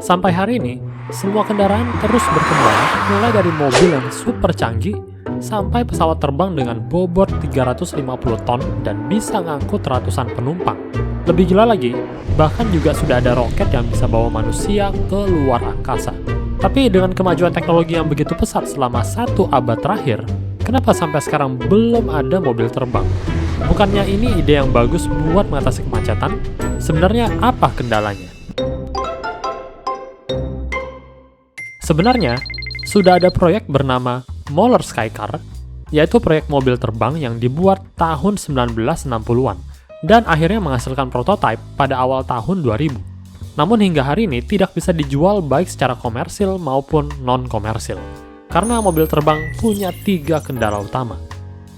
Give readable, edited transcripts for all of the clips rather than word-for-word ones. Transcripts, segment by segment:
Sampai hari ini, semua kendaraan terus berkembang, mulai dari mobil yang super canggih, sampai pesawat terbang dengan bobot 350 ton dan bisa ngangkut ratusan penumpang. Lebih gila lagi, bahkan juga sudah ada roket yang bisa bawa manusia ke luar angkasa. Tapi dengan kemajuan teknologi yang begitu pesat selama 1 abad terakhir, kenapa sampai sekarang belum ada mobil terbang? Bukannya ini ide yang bagus buat mengatasi kemacetan? Sebenarnya apa kendalanya? Sebenarnya, sudah ada proyek bernama Moller Skycar, yaitu proyek mobil terbang yang dibuat tahun 1960-an, dan akhirnya menghasilkan prototipe pada awal tahun 2000. Namun hingga hari ini tidak bisa dijual baik secara komersil maupun non-komersil, karena mobil terbang punya 3 kendala utama.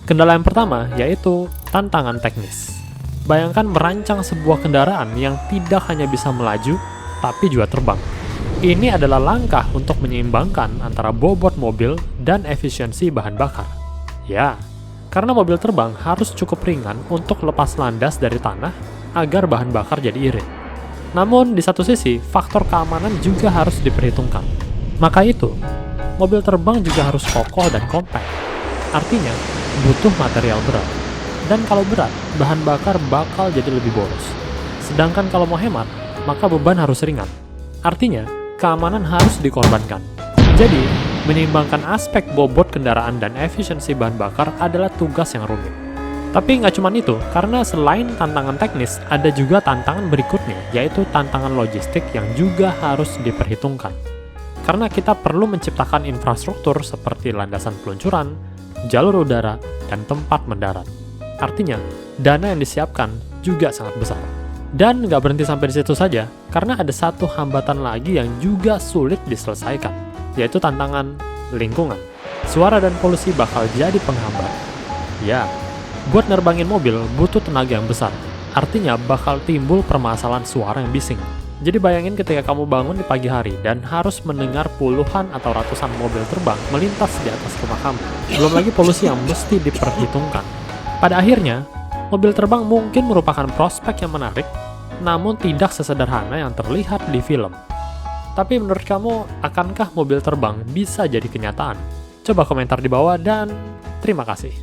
Kendala yang pertama yaitu tantangan teknis. Bayangkan merancang sebuah kendaraan yang tidak hanya bisa melaju, tapi juga terbang. Ini adalah langkah untuk menyeimbangkan antara bobot mobil dan efisiensi bahan bakar. Ya, karena mobil terbang harus cukup ringan untuk lepas landas dari tanah agar bahan bakar jadi irit. Namun, di satu sisi, faktor keamanan juga harus diperhitungkan. Maka itu, mobil terbang juga harus kokoh dan kompak. Artinya, butuh material berat. Dan kalau berat, bahan bakar bakal jadi lebih boros. Sedangkan kalau mau hemat, maka beban harus ringan. Artinya, keamanan harus dikorbankan. Jadi, menyeimbangkan aspek bobot kendaraan dan efisiensi bahan bakar adalah tugas yang rumit. Tapi nggak cuma itu, karena selain tantangan teknis, ada juga tantangan berikutnya, yaitu tantangan logistik yang juga harus diperhitungkan. Karena kita perlu menciptakan infrastruktur seperti landasan peluncuran, jalur udara, dan tempat mendarat. Artinya, dana yang disiapkan juga sangat besar. Dan nggak berhenti sampai di situ saja, karena ada satu hambatan lagi yang juga sulit diselesaikan, yaitu tantangan lingkungan. Suara dan polusi bakal jadi penghambat. Ya, buat nerbangin mobil butuh tenaga yang besar, artinya bakal timbul permasalahan suara yang bising. Jadi bayangin ketika kamu bangun di pagi hari dan harus mendengar puluhan atau ratusan mobil terbang melintas di atas rumah kamu. Belum lagi polusi yang mesti diperhitungkan. Pada akhirnya, mobil terbang mungkin merupakan prospek yang menarik, namun tidak sesederhana yang terlihat di film. Tapi menurut kamu, akankah mobil terbang bisa jadi kenyataan? Coba komentar di bawah dan terima kasih.